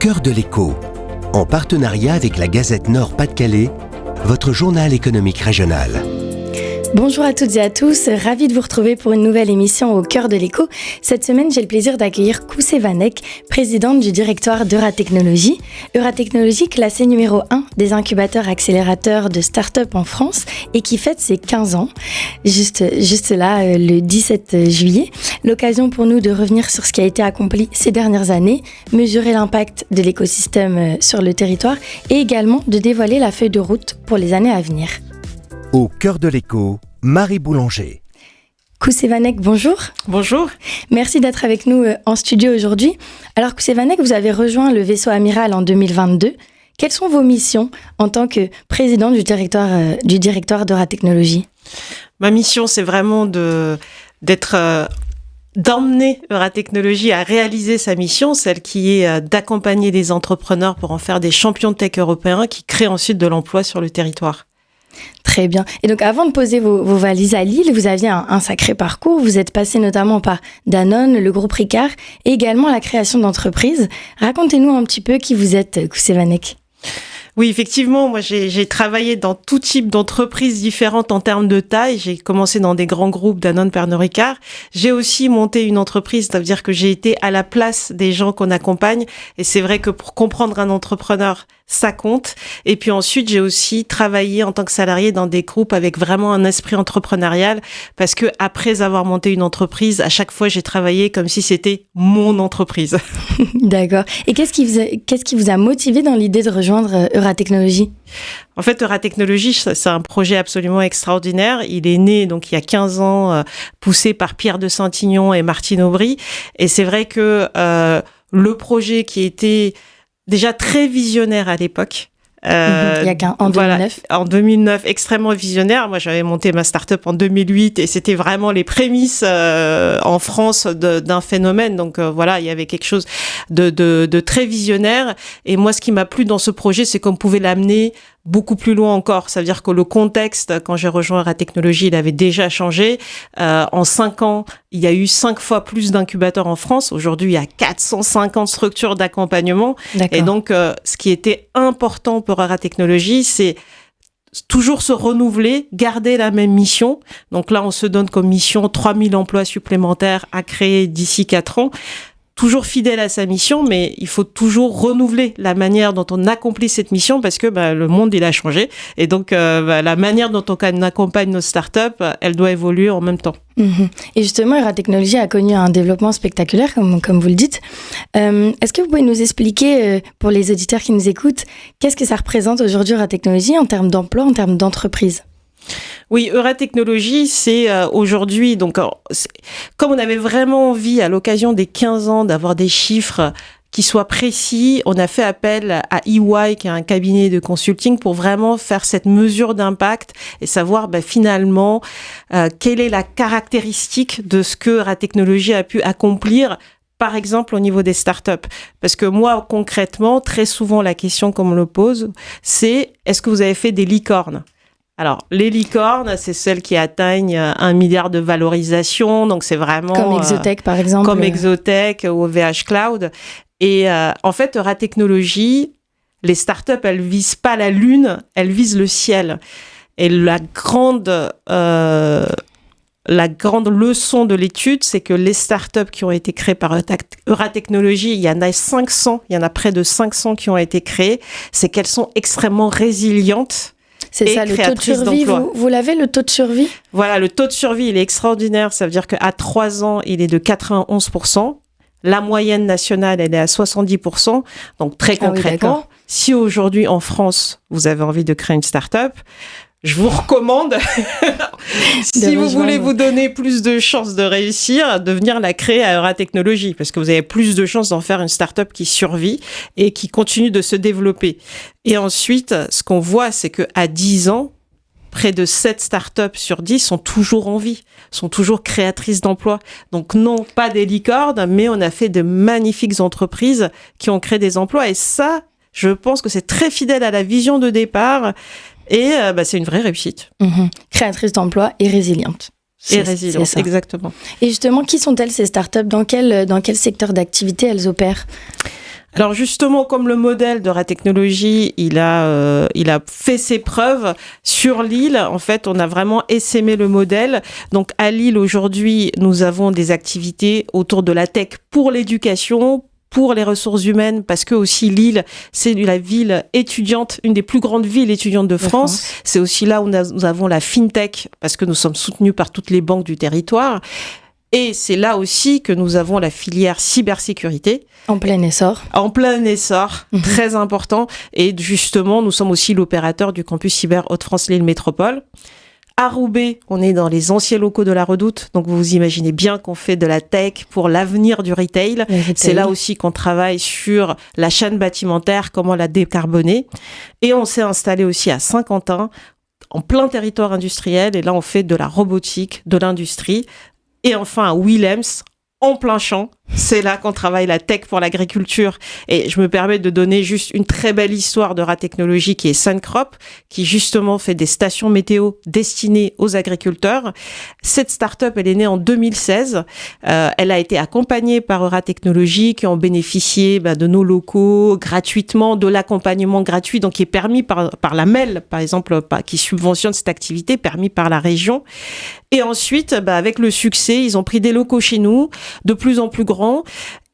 cœur de l'écho, en partenariat avec la Gazette Nord-Pas-de-Calais, votre journal économique régional. Bonjour à toutes et à tous, ravie de vous retrouver pour une nouvelle émission au cœur de l'écho. Cette semaine, j'ai le plaisir d'accueillir Koussé Vanek, présidente du directoire d'Euratechnologie. Euratechnologie, classée numéro 1 des incubateurs accélérateurs de start-up en France et qui fête ses 15 ans, juste là, le 17 juillet. L'occasion pour nous de revenir sur ce qui a été accompli ces dernières années, mesurer l'impact de l'écosystème sur le territoire et également de dévoiler la feuille de route pour les années à venir. Au cœur de l'écho, Marie Boulanger. Koussé Vanek, bonjour. Bonjour. Merci d'être avec nous en studio aujourd'hui. Alors Koussé Vanek, vous avez rejoint le vaisseau amiral en 2022. Quelles sont vos missions en tant que président du directoire d'Euratechnologie ? Ma mission, c'est vraiment d'emmener Euratechnologie à réaliser sa mission, celle qui est d'accompagner les entrepreneurs pour en faire des champions de tech européens qui créent ensuite de l'emploi sur le territoire. Très bien. Et donc, avant de poser vos valises à Lille, vous aviez un sacré parcours. Vous êtes passé notamment par Danone, le groupe Ricard et également la création d'entreprises. Racontez-nous un petit peu qui vous êtes, Koussé Vanek. Oui, effectivement, moi j'ai travaillé dans tout type d'entreprises différentes en termes de taille. J'ai commencé dans des grands groupes, Danone, Pernod Ricard. J'ai aussi monté une entreprise, ça veut dire que j'ai été à la place des gens qu'on accompagne. Et c'est vrai que pour comprendre un entrepreneur, ça compte. Et puis ensuite, j'ai aussi travaillé en tant que salarié dans des groupes avec vraiment un esprit entrepreneurial parce que après avoir monté une entreprise, à chaque fois, j'ai travaillé comme si c'était mon entreprise. D'accord. Et qu'est-ce qui vous a motivé dans l'idée de rejoindre Euratechnologie ? En fait, Euratechnologie, c'est un projet absolument extraordinaire. Il est né donc il y a 15 ans, poussé par Pierre de Saint-Ignon et Martine Aubry. Et c'est vrai que le projet qui était déjà très visionnaire à l'époque. Il y a en 2009. Voilà, en 2009, extrêmement visionnaire. Moi, j'avais monté ma start-up en 2008 et c'était vraiment les prémices en France d'un phénomène. Donc voilà, il y avait quelque chose de très visionnaire. Et moi, ce qui m'a plu dans ce projet, c'est qu'on pouvait l'amener beaucoup plus loin encore. Ça veut dire que le contexte, quand j'ai rejoint Euratechnologie, il avait déjà changé. En 5 ans, il y a eu 5 fois plus d'incubateurs en France. Aujourd'hui, il y a 450 structures d'accompagnement. D'accord. Et donc, ce qui était important pour Euratechnologie, c'est toujours se renouveler, garder la même mission. Donc là, on se donne comme mission 3000 emplois supplémentaires à créer d'ici 4 ans. Toujours fidèle à sa mission, mais il faut toujours renouveler la manière dont on accomplit cette mission parce que le monde, il a changé. Et donc, la manière dont on accompagne nos startups, elle doit évoluer en même temps. Mmh. Et justement, Euratechnologie a connu un développement spectaculaire, comme vous le dites. Est-ce que vous pouvez nous expliquer, pour les auditeurs qui nous écoutent, qu'est-ce que ça représente aujourd'hui Euratechnologie en termes d'emploi, en termes d'entreprise ? Oui, Euratechnologie, c'est aujourd'hui, donc comme on avait vraiment envie à l'occasion des 15 ans d'avoir des chiffres qui soient précis, on a fait appel à EY, qui est un cabinet de consulting, pour vraiment faire cette mesure d'impact et savoir finalement quelle est la caractéristique de ce que Euratechnologie a pu accomplir. Par exemple, au niveau des startups. Parce que moi, concrètement, très souvent, la question qu'on me le pose, c'est est-ce que vous avez fait des licornes ? Alors, les licornes, c'est celles qui atteignent 1 milliard de valorisation. Donc, c'est vraiment... Comme Exotech, par exemple. Comme Exotech ou OVH Cloud. Et en fait, Euratechnologie, les startups, elles visent pas la lune, elles visent le ciel. Et la grande leçon de l'étude, c'est que les startups qui ont été créées par Euratechnologie, il y en a près de 500 qui ont été créées, c'est qu'elles sont extrêmement résilientes. C'est ça, le taux de survie, vous l'avez, le taux de survie ? Voilà, le taux de survie, il est extraordinaire. Ça veut dire qu'à 3 ans, il est de 91%. La moyenne nationale, elle est à 70%. Donc, très concrètement, si aujourd'hui, en France, vous avez envie de créer une start-up, je vous recommande, si vous voulez vous donner plus de chances de réussir, de venir la créer à Euratechnologie, parce que vous avez plus de chances d'en faire une start-up qui survit et qui continue de se développer. Et ensuite, ce qu'on voit, c'est qu'à 10 ans, près de 7 startups sur 10 sont toujours en vie, sont toujours créatrices d'emplois. Donc non, pas des licornes, mais on a fait de magnifiques entreprises qui ont créé des emplois. Et ça, je pense que c'est très fidèle à la vision de départ. Et c'est une vraie réussite. Mmh. Créatrice d'emplois et résiliente. Résiliente, exactement. Et justement, qui sont-elles ces startups ? Dans quel secteur d'activité elles opèrent ? Alors justement, comme le modèle de Ratechnologie, il a fait ses preuves sur Lille. En fait, on a vraiment essaimé le modèle. Donc à Lille, aujourd'hui, nous avons des activités autour de la tech pour l'éducation, pour les ressources humaines, parce que aussi Lille, c'est la ville étudiante, une des plus grandes villes étudiantes de France. C'est aussi là où nous avons la FinTech, parce que nous sommes soutenus par toutes les banques du territoire. Et c'est là aussi que nous avons la filière cybersécurité. En plein essor. En plein essor, très important. Et justement, nous sommes aussi l'opérateur du campus cyber Hauts-de-France Lille Métropole. À Roubaix, on est dans les anciens locaux de la Redoute. Donc, vous imaginez bien qu'on fait de la tech pour l'avenir du retail. C'est là aussi qu'on travaille sur la chaîne bâtimentaire, comment la décarboner. Et on s'est installé aussi à Saint-Quentin, en plein territoire industriel. Et là, on fait de la robotique, de l'industrie. Et enfin, à Willems, en plein champ. C'est là qu'on travaille la tech pour l'agriculture. Et je me permets de donner juste une très belle histoire de Ratechnologie qui est Suncrop, qui justement fait des stations météo destinées aux agriculteurs. Cette start-up, elle est née en 2016. Elle a été accompagnée par Ratechnologie qui ont bénéficié de nos locaux gratuitement, de l'accompagnement gratuit, donc qui est permis par la MEL, par exemple, qui subventionne cette activité, permis par la région. Et ensuite, avec le succès, ils ont pris des locaux chez nous, de plus en plus grands.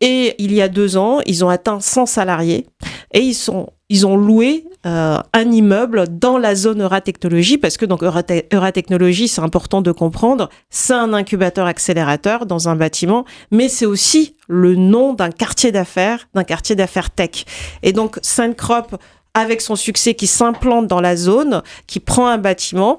Et il y a 2 ans, ils ont atteint 100 salariés et ils ont loué un immeuble dans la zone Euratechnologie, parce que donc Euratechnologie, c'est important de comprendre, c'est un incubateur accélérateur dans un bâtiment, mais c'est aussi le nom d'un quartier d'affaires tech. Et donc Suncrop, avec son succès, qui s'implante dans la zone, qui prend un bâtiment,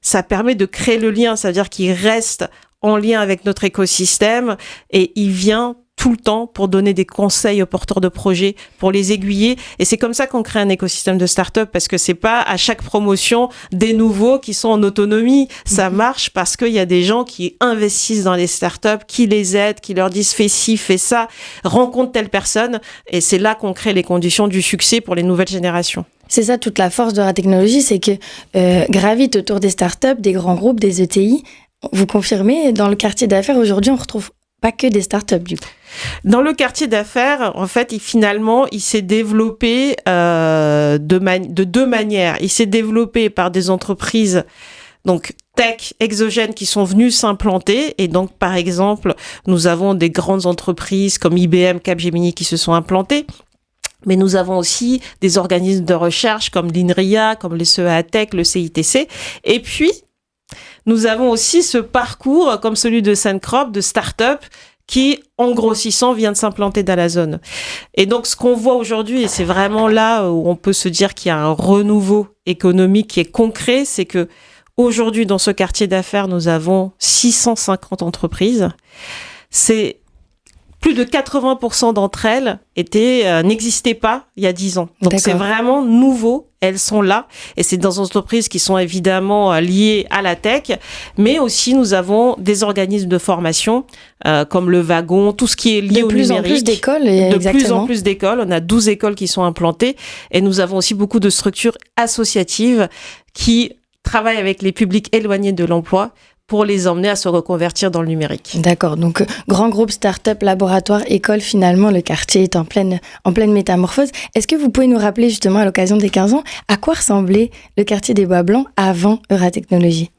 ça permet de créer le lien, c'est-à-dire qu'il reste en lien avec notre écosystème et il vient tout le temps pour donner des conseils aux porteurs de projets, pour les aiguiller. Et c'est comme ça qu'on crée un écosystème de start-up, parce que c'est pas à chaque promotion des nouveaux qui sont en autonomie. Ça marche parce qu'il y a des gens qui investissent dans les start-up, qui les aident, qui leur disent fais ci, fais ça, rencontre telle personne. Et c'est là qu'on crée les conditions du succès pour les nouvelles générations. C'est ça toute la force de Ratechnologie, c'est que gravite autour des start-up, des grands groupes, des ETI. Vous confirmez, dans le quartier d'affaires, aujourd'hui, on ne retrouve pas que des startups, du coup. Dans le quartier d'affaires, en fait, il s'est développé de 2 manières. Il s'est développé par des entreprises donc tech exogènes qui sont venues s'implanter. Et donc, par exemple, nous avons des grandes entreprises comme IBM, Capgemini qui se sont implantées. Mais nous avons aussi des organismes de recherche comme l'INRIA, comme le CEATech, le CITC. Et puis, nous avons aussi ce parcours, comme celui de Suncrop, de start-up, qui, en grossissant, vient de s'implanter dans la zone. Et donc, ce qu'on voit aujourd'hui, et c'est vraiment là où on peut se dire qu'il y a un renouveau économique qui est concret, c'est que aujourd'hui, dans ce quartier d'affaires, nous avons 650 entreprises. C'est plus de 80% d'entre elles n'existaient pas il y a 10 ans. Donc, c'est vraiment nouveau. Elles sont là. Et c'est dans des entreprises qui sont évidemment liées à la tech. Mais aussi, nous avons des organismes de formation, comme le Wagon, tout ce qui est lié au numérique. De plus en plus d'écoles, exactement. De plus en plus d'écoles. On a 12 écoles qui sont implantées. Et nous avons aussi beaucoup de structures associatives qui travaillent avec les publics éloignés de l'emploi pour les emmener à se reconvertir dans le numérique. D'accord, donc grand groupe, start-up, laboratoire, école, finalement, le quartier est en pleine métamorphose. Est-ce que vous pouvez nous rappeler justement à l'occasion des 15 ans, à quoi ressemblait le quartier des Bois Blancs avant Euratechnologie ?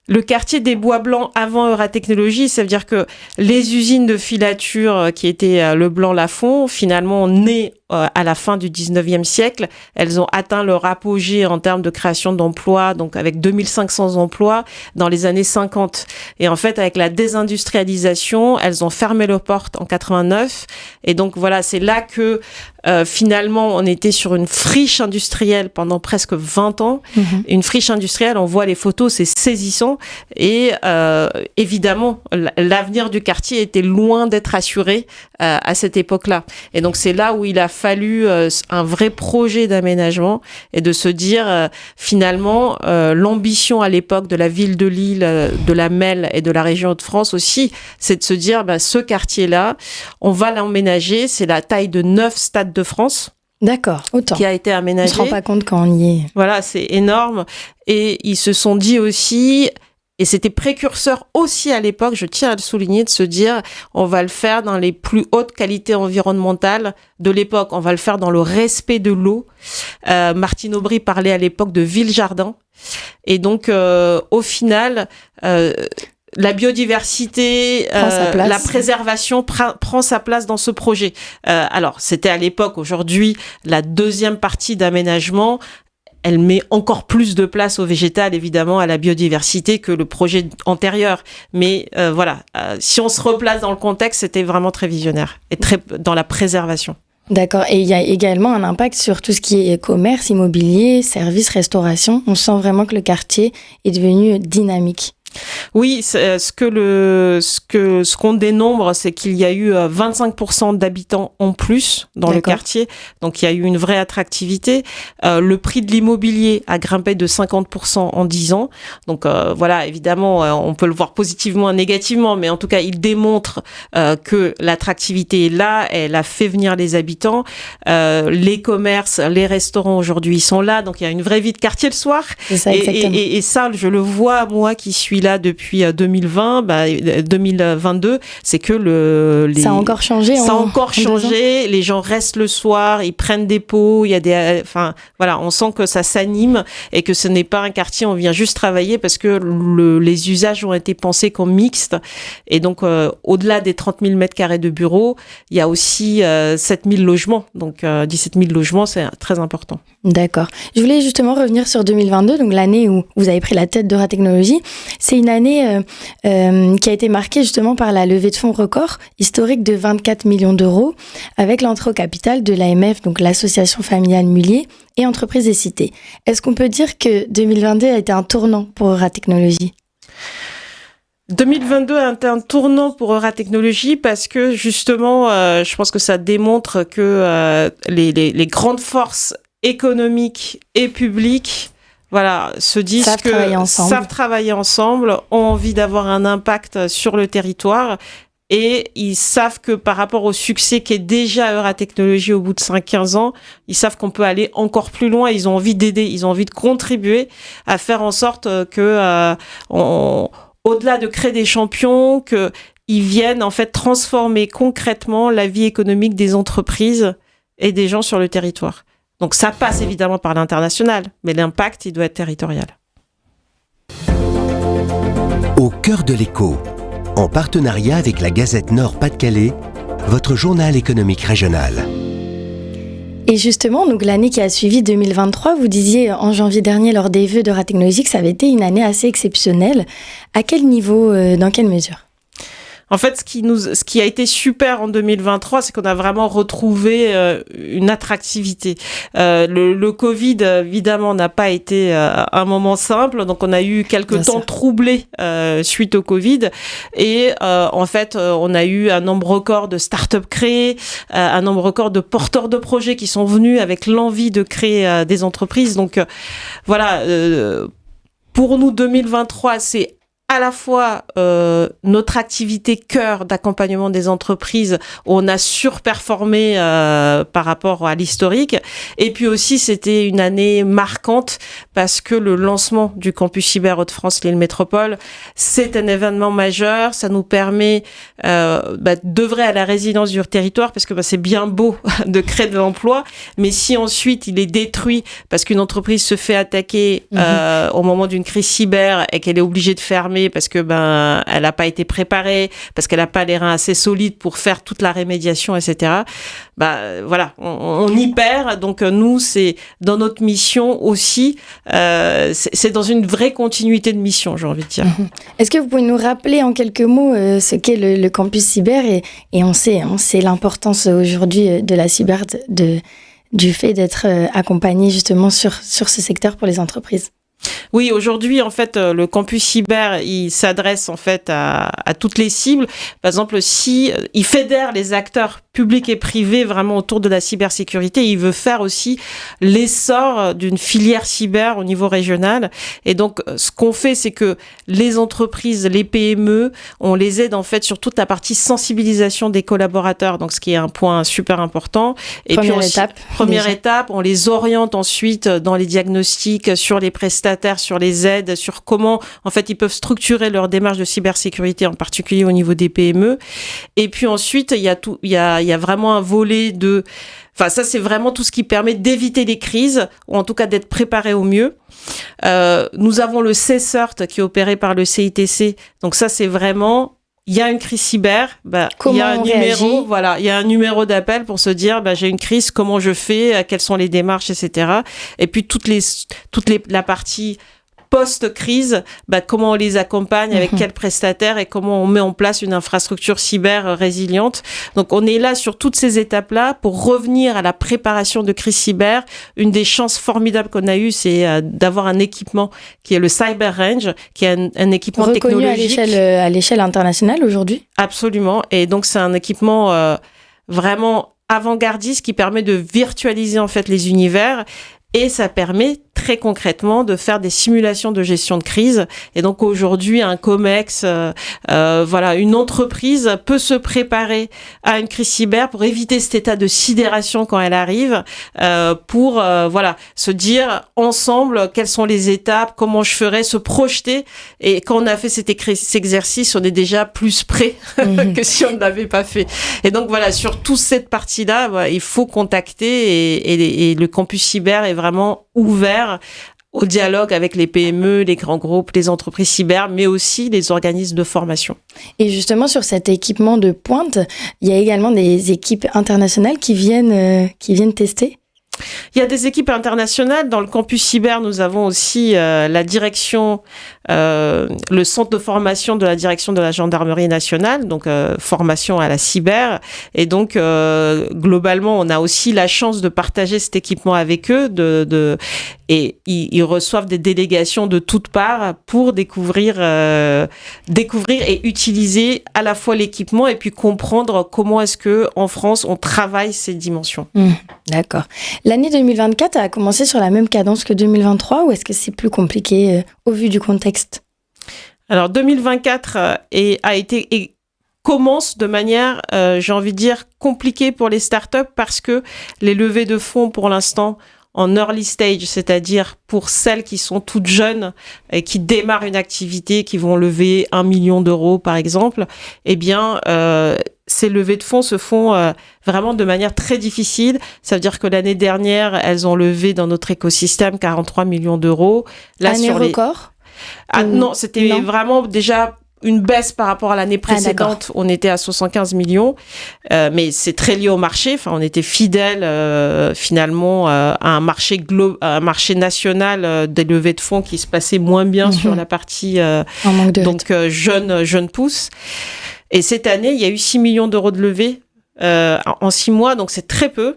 Le quartier des Bois Blancs avant Euratechnologie, ça veut dire que les usines de filature qui étaient le Blanc-Lafont, finalement nées à la fin du 19e siècle, elles ont atteint leur apogée en termes de création d'emplois, donc avec 2500 emplois dans les années 50. Et en fait, avec la désindustrialisation, elles ont fermé leurs portes en 89. Et donc voilà, c'est là que finalement, on était sur une friche industrielle pendant presque 20 ans. Une friche industrielle, on voit les photos, c'est saisissant. Et évidemment, l'avenir du quartier était loin d'être assuré à cette époque-là. Et donc, c'est là où il a fallu un vrai projet d'aménagement et de se dire, finalement, l'ambition à l'époque de la ville de Lille, de la MEL et de la région Hauts-de-France aussi, c'est de se dire, ce quartier-là, on va l'aménager. C'est la taille de 9 stades de France. D'accord, autant. Qui a été aménagé. On ne se rend pas compte quand on y est. Voilà, c'est énorme. Et ils se sont dit aussi, Et c'était précurseur aussi à l'époque, je tiens à le souligner, de se dire on va le faire dans les plus hautes qualités environnementales de l'époque. On va le faire dans le respect de l'eau. Martine Aubry parlait à l'époque de ville-jardin. Et donc, au final, la biodiversité, la préservation prend sa place dans ce projet. Alors, c'était à l'époque. Aujourd'hui, la deuxième partie d'aménagement, elle met encore plus de place au végétal, évidemment, à la biodiversité que le projet antérieur. Mais si on se replace dans le contexte, c'était vraiment très visionnaire et très dans la préservation. D'accord. Et il y a également un impact sur tout ce qui est commerce, immobilier, services, restauration. On sent vraiment que le quartier est devenu dynamique. Oui, ce qu'on dénombre, c'est qu'il y a eu 25% d'habitants en plus dans le quartier. Donc, il y a eu une vraie attractivité. Le prix de l'immobilier a grimpé de 50% en 10 ans. Donc, évidemment, on peut le voir positivement et négativement, mais en tout cas, il démontre que l'attractivité est là. Elle a fait venir les habitants. Les commerces, les restaurants aujourd'hui, ils sont là. Donc, il y a une vraie vie de quartier le soir. C'est ça, exactement. Et ça, je le vois, moi, qui suis là depuis 2022, c'est que ça a encore changé. Les gens restent le soir, ils prennent des pots, il y a on sent que ça s'anime et que ce n'est pas un quartier où on vient juste travailler parce que les usages ont été pensés comme mixtes. Et donc, au-delà des 30 000 mètres carrés de bureaux, il y a aussi 7 000 logements. Donc, 17 000 logements, c'est très important. D'accord. Je voulais justement revenir sur 2022, donc l'année où vous avez pris la tête d'Euratechnologie. C'est une année qui a été marquée justement par la levée de fonds record historique de 24 millions d'euros avec l'entrée au capital de l'AMF, donc l'Association familiale Mullier et Entreprises et Cités. Est-ce qu'on peut dire que 2022 a été un tournant pour Euratechnologie ? 2022 a été un tournant pour Euratechnologie parce que justement, je pense que ça démontre que les grandes forces économiques et publiques savent travailler ensemble, ont envie d'avoir un impact sur le territoire et ils savent que par rapport au succès qu'est déjà Euratechnologie au bout de 5-15 ans, ils savent qu'on peut aller encore plus loin, ils ont envie d'aider, ils ont envie de contribuer à faire en sorte que au-delà de créer des champions, qu'ils viennent en fait transformer concrètement la vie économique des entreprises et des gens sur le territoire. Donc ça passe évidemment par l'international, mais l'impact, il doit être territorial. Au cœur de l'écho, en partenariat avec la Gazette Nord-Pas-de-Calais, votre journal économique régional. Et justement, donc l'année qui a suivi 2023, vous disiez en janvier dernier lors des vœux d'Euratechnologie que ça avait été une année assez exceptionnelle. À quel niveau, dans quelle mesure ? En fait, ce qui a été super en 2023, c'est qu'on a vraiment retrouvé une attractivité. Le Covid, évidemment, n'a pas été un moment simple. Donc, on a eu quelques temps troublés suite au Covid. Et en fait, on a eu un nombre record de startups créées, un nombre record de porteurs de projets qui sont venus avec l'envie de créer des entreprises. Donc, pour nous, 2023, c'est à la fois notre activité cœur d'accompagnement des entreprises où on a surperformé par rapport à l'historique, et puis aussi c'était une année marquante parce que le lancement du campus cyber Hauts-de-France Lille Métropole, c'est un événement majeur. Ça nous permet d'œuvrer à la résilience du territoire parce que c'est bien beau de créer de l'emploi, mais si ensuite il est détruit parce qu'une entreprise se fait attaquer au moment d'une crise cyber et qu'elle est obligée de fermer parce que elle n'a pas été préparée, parce qu'elle n'a pas les reins assez solides pour faire toute la rémédiation, etc. On y perd. Donc nous, c'est dans notre mission aussi, c'est dans une vraie continuité de mission, j'ai envie de dire. Est-ce que vous pouvez nous rappeler en quelques mots ce qu'est le campus cyber et on sait l'importance aujourd'hui de la cyber, du fait d'être accompagné justement sur ce secteur pour les entreprises? Oui, aujourd'hui, en fait, le campus cyber, il s'adresse en fait à toutes les cibles. Par exemple, si il fédère les acteurs publics et privés vraiment autour de la cybersécurité, il veut faire aussi l'essor d'une filière cyber au niveau régional. Et donc, ce qu'on fait, c'est que les entreprises, les PME, on les aide en fait sur toute la partie sensibilisation des collaborateurs. Donc, ce qui est un point super important. Et Première étape, on les oriente ensuite dans les diagnostics sur les prestations prestataires sur les aides, sur comment, en fait, ils peuvent structurer leur démarche de cybersécurité, en particulier au niveau des PME. Et puis ensuite, il y a vraiment un volet enfin, ça, c'est vraiment tout ce qui permet d'éviter les crises, ou en tout cas d'être préparé au mieux. Nous avons le CCERT qui est opéré par le CITC. Donc ça, c'est vraiment, il y a une crise cyber, il y a un numéro, il y a un numéro d'appel pour se dire, j'ai une crise, comment je fais, quelles sont les démarches, etc. Et puis la partie post-crise, comment on les accompagne, avec quels prestataires et comment on met en place une infrastructure cyber résiliente. Donc, on est là sur toutes ces étapes-là pour revenir à la préparation de crise cyber. Une des chances formidables qu'on a eues, c'est d'avoir un équipement qui est le Cyber Range, qui est un équipement reconnu technologique. à l'échelle internationale aujourd'hui. Absolument. Et donc, c'est un équipement vraiment avant-gardiste qui permet de virtualiser en fait les univers. Et ça permet très concrètement de faire des simulations de gestion de crise. Et donc aujourd'hui, un COMEX, une entreprise peut se préparer à une crise cyber pour éviter cet état de sidération quand elle arrive, pour se dire ensemble quelles sont les étapes, comment je ferais, se projeter. Et quand on a fait cet exercice, on est déjà plus prêt que si on ne l'avait pas fait. Et donc voilà, sur toute cette partie-là, il faut contacter et le campus cyber est vraiment ouvert au dialogue avec les PME, les grands groupes, les entreprises cyber, mais aussi les organismes de formation. Et justement, sur cet équipement de pointe, il y a également des équipes internationales qui viennent tester. Il y a des équipes internationales. Dans le campus cyber, nous avons aussi la direction, le centre de formation de la direction de la gendarmerie nationale, donc formation à la cyber. Et donc, globalement, on a aussi la chance de partager cet équipement avec eux, et ils reçoivent des délégations de toutes parts pour découvrir et utiliser à la fois l'équipement et puis comprendre comment est-ce que en France on travaille ces dimensions. D'accord. L'année 2024 a commencé sur la même cadence que 2023 ou est-ce que c'est plus compliqué au vu du contexte ? Alors 2024 commence de manière, j'ai envie de dire, compliquée pour les startups parce que les levées de fonds pour l'instant en early stage, c'est-à-dire pour celles qui sont toutes jeunes et qui démarrent une activité, qui vont lever 1 million d'euros par exemple, ces levées de fonds se font vraiment de manière très difficile. Ça veut dire que l'année dernière, elles ont levé dans notre écosystème 43 millions d'euros. Année record ? Non, c'était vraiment déjà une baisse par rapport à l'année précédente. On était à 75 millions, mais c'est très lié au marché. Enfin, on était fidèle finalement à un marché national des levées de fonds qui se passait moins bien sur la partie jeunes pousses. Et cette année, il y a eu 6 millions d'euros de levée en 6 mois, donc c'est très peu.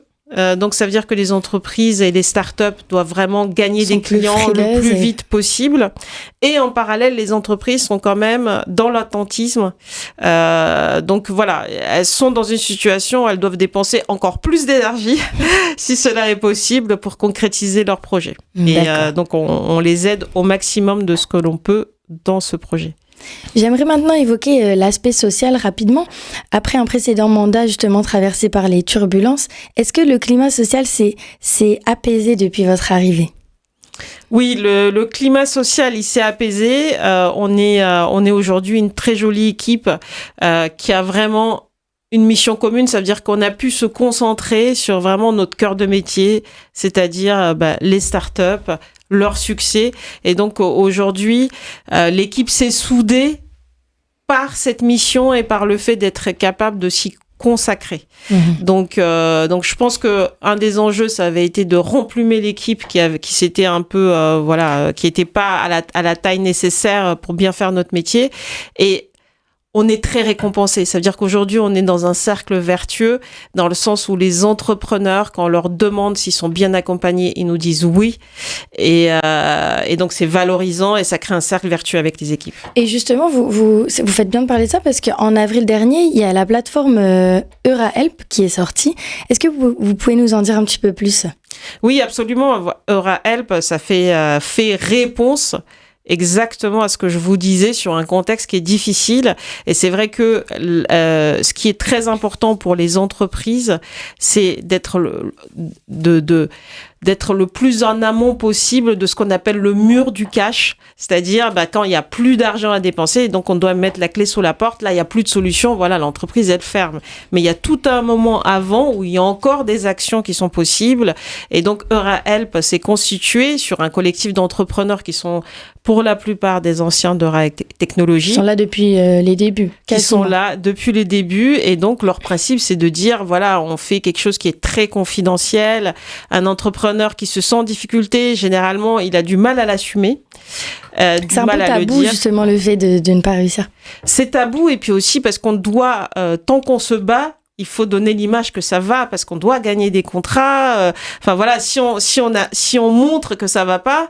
Donc ça veut dire que les entreprises et les startups doivent vraiment gagner des clients le plus vite possible. Et en parallèle, les entreprises sont quand même dans l'attentisme. Donc voilà, elles sont dans une situation où elles doivent dépenser encore plus d'énergie, si cela est possible, pour concrétiser leur projet. Et donc on les aide au maximum de ce que l'on peut dans ce projet. J'aimerais maintenant évoquer l'aspect social rapidement. Après un précédent mandat justement traversé par les turbulences, est-ce que le climat social s'est apaisé depuis votre arrivée ? Oui, le climat social, il s'est apaisé. On est aujourd'hui une très jolie équipe qui a vraiment une mission commune. Ça veut dire qu'on a pu se concentrer sur vraiment notre cœur de métier, c'est-à-dire les startups, leur succès. Et donc aujourd'hui, l'équipe s'est soudée par cette mission et par le fait d'être capable de s'y consacrer. Donc je pense que un des enjeux, ça avait été de remplumer l'équipe qui s'était un peu qui était pas à la taille nécessaire pour bien faire notre métier. Et on est très récompensé. Ça veut dire qu'aujourd'hui, on est dans un cercle vertueux, dans le sens où les entrepreneurs, quand on leur demande s'ils sont bien accompagnés, ils nous disent oui. Et donc, c'est valorisant et ça crée un cercle vertueux avec les équipes. Et justement, vous faites bien de parler de ça parce qu'en avril dernier, il y a la plateforme EuraHelp qui est sortie. Est-ce que vous pouvez nous en dire un petit peu plus ? Oui, absolument. EuraHelp, ça fait réponse exactement à ce que je vous disais sur un contexte qui est difficile. Et c'est vrai que ce qui est très important pour les entreprises, c'est d'être le plus en amont possible de ce qu'on appelle le mur du cash, c'est-à-dire quand il y a plus d'argent à dépenser, et donc on doit mettre la clé sous la porte, là il y a plus de solution, voilà, l'entreprise elle ferme. Mais il y a tout un moment avant où il y a encore des actions qui sont possibles, et donc EuraHelp s'est constitué sur un collectif d'entrepreneurs qui sont pour la plupart des anciens d'Eura Technologies. Ils sont là depuis les débuts. Qui sont là depuis les débuts, et donc leur principe c'est de dire voilà, on fait quelque chose qui est très confidentiel. Un entrepreneur qui se sent en difficulté, généralement il a du mal à l'assumer. C'est un peu tabou justement le fait de ne pas réussir. C'est tabou, et puis aussi parce qu'on doit, tant qu'on se bat, il faut donner l'image que ça va, parce qu'on doit gagner des contrats. Enfin voilà, si on montre que ça va pas,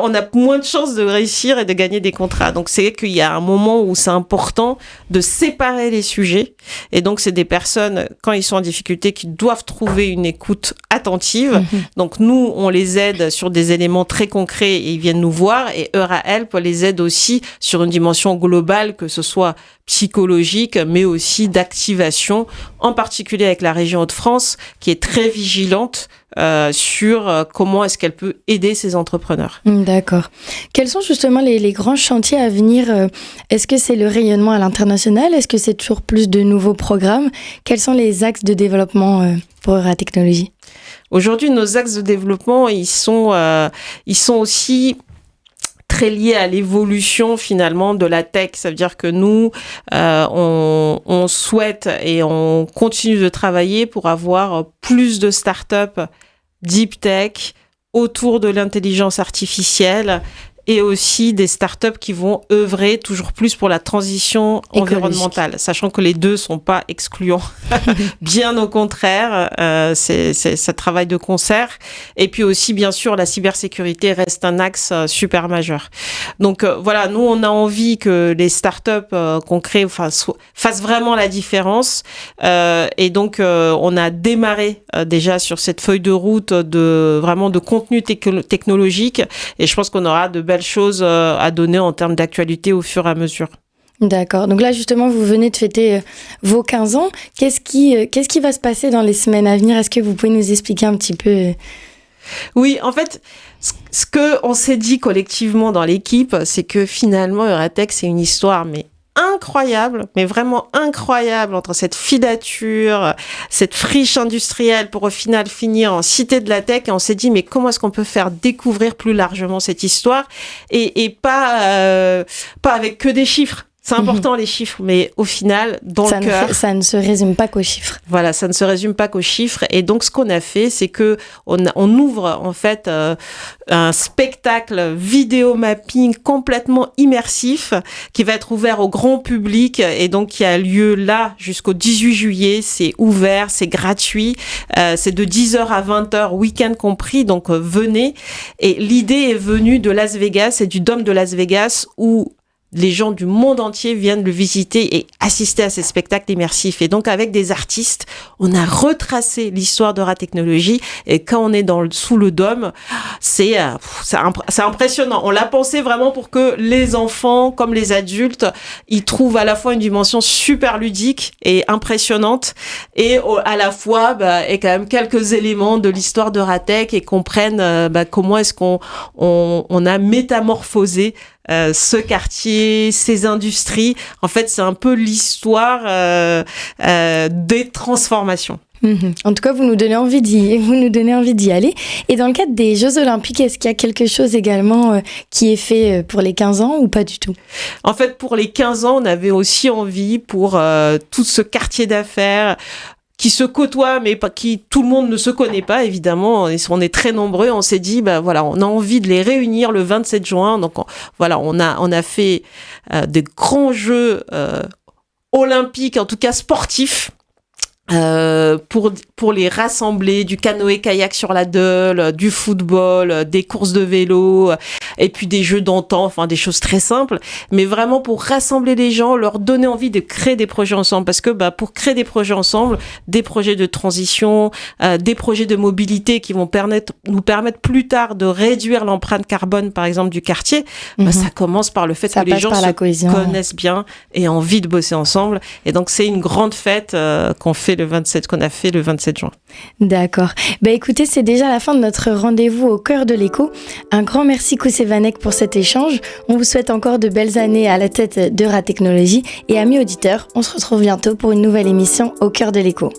on a moins de chances de réussir et de gagner des contrats. Donc, c'est qu'il y a un moment où c'est important de séparer les sujets. Et donc, c'est des personnes, quand ils sont en difficulté, qui doivent trouver une écoute attentive. Donc, nous, on les aide sur des éléments très concrets et ils viennent nous voir. Et EuraHelp les aide aussi sur une dimension globale, que ce soit psychologique, mais aussi d'activation, en particulier avec la région Hauts-de-France, qui est très vigilante sur comment est-ce qu'elle peut aider ces entrepreneurs. D'accord. Quels sont justement les grands chantiers à venir? Est-ce que c'est le rayonnement à l'international? Est-ce que c'est toujours plus de nouveaux programmes? Quels sont les axes de développement pour Euratechnologies? Aujourd'hui, nos axes de développement, ils sont aussi très lié à l'évolution finalement de la tech. Ça veut dire que nous, on souhaite et on continue de travailler pour avoir plus de startups deep tech autour de l'intelligence artificielle, et aussi des startups qui vont œuvrer toujours plus pour la transition environnementale, sachant que les deux sont pas excluants. Bien au contraire, ça travaille de concert. Et puis aussi, bien sûr, la cybersécurité reste un axe super majeur. Donc voilà, nous, on a envie que les startups qu'on crée fassent vraiment la différence. Et donc, on a démarré déjà sur cette feuille de route de contenu technologique. Et je pense qu'on aura de belles choses à donner en termes d'actualité au fur et à mesure. D'accord. Donc là, justement, vous venez de fêter vos 15 ans. Qu'est-ce qui va se passer dans les semaines à venir? Est-ce que vous pouvez nous expliquer un petit peu? Oui, en fait, ce qu'on s'est dit collectivement dans l'équipe, c'est que finalement, Euratech, c'est une histoire, mais incroyable, mais vraiment incroyable, entre cette filature, cette friche industrielle pour au final finir en cité de la tech. Et on s'est dit, mais comment est-ce qu'on peut faire découvrir plus largement cette histoire et pas avec que des chiffres. C'est important les chiffres, mais au final, dans le cœur... Ça ne se résume pas qu'aux chiffres. Voilà, ça ne se résume pas qu'aux chiffres. Et donc, ce qu'on a fait, c'est que on ouvre en fait un spectacle vidéo mapping complètement immersif qui va être ouvert au grand public et donc qui a lieu là jusqu'au 18 juillet. C'est ouvert, c'est gratuit. C'est de 10h à 20h, week-end compris. Donc, venez. Et l'idée est venue de Las Vegas et du Dôme de Las Vegas où les gens du monde entier viennent le visiter et assister à ces spectacles immersifs. Et donc, avec des artistes, on a retracé l'histoire d'Euratechnologies. Et quand on est sous le dôme, c'est impressionnant. On l'a pensé vraiment pour que les enfants, comme les adultes, ils trouvent à la fois une dimension super ludique et impressionnante, et à la fois, et quand même quelques éléments de l'histoire d'Euratech et comprennent comment est-ce qu'on a métamorphosé ce quartier, ces industries. En fait, c'est un peu l'histoire des transformations. En tout cas, vous nous donnez envie d'y aller. Et dans le cadre des Jeux Olympiques, est-ce qu'il y a quelque chose également qui est fait pour les 15 ans ou pas du tout? En fait, pour les 15 ans, on avait aussi envie pour tout ce quartier d'affaires qui se côtoient, mais qui tout le monde ne se connaît pas, évidemment. On est très nombreux. On s'est dit, on a envie de les réunir le 27 juin. Donc, on a fait des grands jeux olympiques, en tout cas sportifs, pour les rassembler, du canoë-kayak sur la Deule, du football, des courses de vélo, et puis des jeux d'antan, enfin des choses très simples, mais vraiment pour rassembler les gens, leur donner envie de créer des projets ensemble, parce que pour créer des projets ensemble, des projets de transition, des projets de mobilité qui vont nous permettre plus tard de réduire l'empreinte carbone, par exemple, du quartier, ça commence par le fait que les gens se connaissent bien et ont envie de bosser ensemble. Et donc c'est une grande fête qu'on fait le 27 qu'on a fait le 27 juin. D'accord. Écoutez, c'est déjà la fin de notre rendez-vous au cœur de l'écho. Un grand merci Koussé Vanek pour cet échange. On vous souhaite encore de belles années à la tête d'Euratechnologie et amis auditeurs, on se retrouve bientôt pour une nouvelle émission au cœur de l'écho.